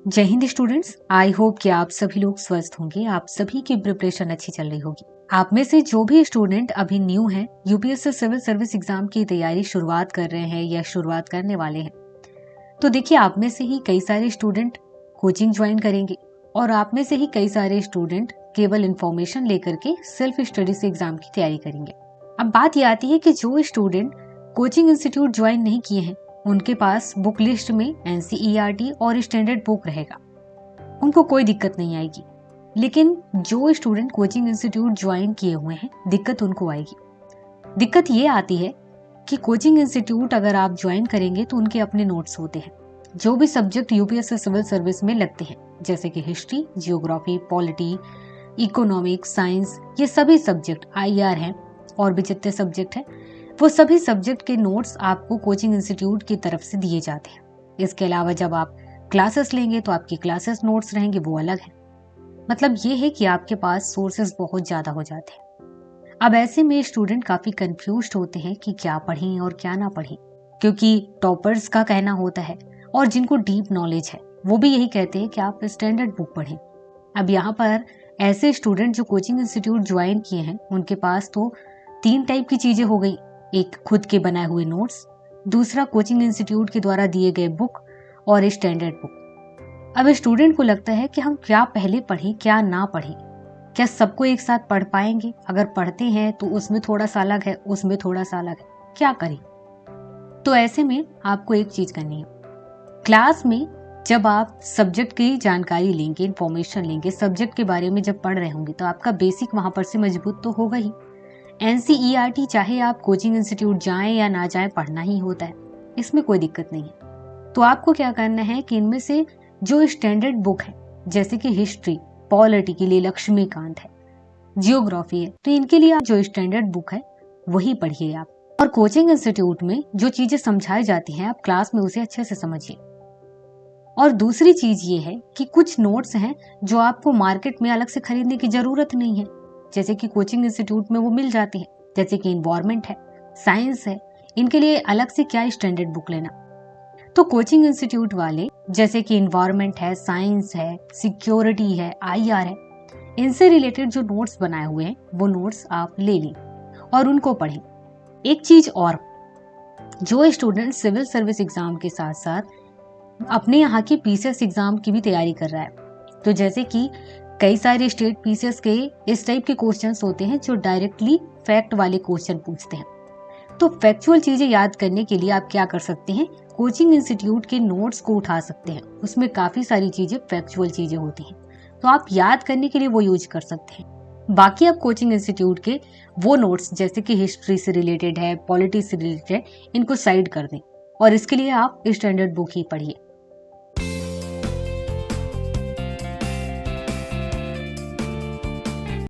जय Hind students, I hope कि आप सभी लोग स्वस्थ होंगे। आप सभी की प्रिपरेशन अच्छी चल रही होगी। आप में से जो भी स्टूडेंट अभी न्यू हैं, यूपीएससी सिविल सर्विस एग्जाम की तैयारी शुरुआत कर रहे हैं या शुरुआत करने वाले हैं, तो देखिए आप में से ही कई सारे स्टूडेंट कोचिंग ज्वाइन करेंगे और आप में से ही कई सारे स्टूडेंट केवल इन्फॉर्मेशन लेकर के सेल्फ स्टडी से एग्जाम की तैयारी करेंगे। अब बात यह आती है कि जो स्टूडेंट कोचिंग इंस्टीट्यूट ज्वाइन नहीं किए हैं, उनके पास बुक लिस्ट में एनसीईआरटी और स्टैंडर्ड बुक रहेगा, उनको कोई दिक्कत नहीं आएगी। लेकिन जो स्टूडेंट कोचिंग इंस्टीट्यूट ज्वाइन किए हुए हैं, दिक्कत उनको आएगी। दिक्कत ये आती है कि कोचिंग इंस्टीट्यूट अगर आप ज्वाइन करेंगे तो उनके अपने नोट्स होते हैं। जो भी सब्जेक्ट यूपीएससी सिविल सर्विस में लगते हैं, जैसे कि history, geography, polity, economics, science, ये सभी सब्जेक्ट आईआर हैं और भी जितने सब्जेक्ट हैं, वो सभी सब्जेक्ट के नोट्स आपको कोचिंग इंस्टीट्यूट की तरफ से दिए जाते हैं। इसके अलावा जब आप क्लासेस लेंगे तो आपकी क्लासेस नोट्स रहेंगे, वो अलग है। मतलब ये है कि आपके पास सोर्सेज बहुत ज्यादा हो जाते हैं। अब ऐसे में स्टूडेंट काफी कंफ्यूज्ड होते हैं कि क्या पढ़ें और क्या ना पढ़ें, क्योंकि टॉपर्स का कहना होता है और जिनको डीप नॉलेज है वो भी यही कहते हैं कि आप स्टैंडर्ड बुक पढ़ें। अब यहाँ पर ऐसे स्टूडेंट जो कोचिंग इंस्टीट्यूट ज्वाइन किए हैं, उनके पास तो 3 टाइप की चीजें हो गई। एक खुद के बनाए हुए नोट्स, दूसरा कोचिंग इंस्टीट्यूट के द्वारा दिए गए बुक और स्टैंडर्ड बुक। अब स्टूडेंट को लगता है कि हम क्या पहले पढ़ें क्या ना पढ़ें, क्या सबको एक साथ पढ़ पाएंगे? अगर पढ़ते हैं तो उसमें थोड़ा सा अलग है, उसमें थोड़ा सा अलग है, क्या करें? तो ऐसे में आपको एक चीज करनी है। क्लास में जब आप सब्जेक्ट की जानकारी लेंगे, इंफॉर्मेशन लेंगे, सब्जेक्ट के बारे में जब पढ़ रहे होंगे, तो आपका बेसिक वहां पर से मजबूत तो होगा ही। एनसीईआरटी चाहे आप कोचिंग इंस्टीट्यूट जाएं या ना जाएं, पढ़ना ही होता है, इसमें कोई दिक्कत नहीं है। तो आपको क्या करना है कि इनमें से जो स्टैंडर्ड बुक है, जैसे कि हिस्ट्री, पॉलिटी के लिए लक्ष्मीकांत है, जियोग्राफी है, तो इनके लिए आप जो स्टैंडर्ड बुक है वही पढ़िए आप। और कोचिंग इंस्टीट्यूट में जो चीजें समझाई जाती हैं, आप क्लास में उसे अच्छे से समझिए। और दूसरी चीज ये है कि कुछ नोट्स हैं जो आपको मार्केट में अलग से खरीदने की जरूरत नहीं है, जैसे कि कोचिंग इंस्टीट्यूट में वो मिल जाती है। जैसे कि इन्वायरमेंट है, साइंस है, इनके लिए अलग से क्या स्टैंडर्ड बुक लेना। तो कोचिंग इंस्टीट्यूट वाले जैसे कि इन्वायरमेंट है, साइंस है, सिक्योरिटी है, आईआर है, इनसे रिलेटेड जो नोट्स बनाए हुए हैं वो नोट्स आप ले लें और उनको पढ़ें। एक चीज और, जो स्टूडेंट सिविल सर्विस एग्जाम के साथ साथ अपने यहाँ की पीसीएस एग्जाम की भी तैयारी कर रहा है, तो जैसे कि कई सारे स्टेट पीसीएस के इस टाइप के क्वेश्चंस होते हैं जो डायरेक्टली फैक्ट वाले क्वेश्चन पूछते हैं। तो फैक्चुअल चीजें याद करने के लिए आप क्या कर सकते हैं, कोचिंग इंस्टीट्यूट के नोट्स को उठा सकते हैं। उसमें काफी सारी चीजें फैक्चुअल चीजें होती हैं, तो आप याद करने के लिए वो यूज कर सकते हैं। बाकी आप कोचिंग इंस्टीट्यूट के वो नोट्स जैसे कि हिस्ट्री से रिलेटेड है, पॉलिटी से रिलेटेड है, इनको साइड कर दें और इसके लिए आप स्टैंडर्ड बुक ही पढ़िए।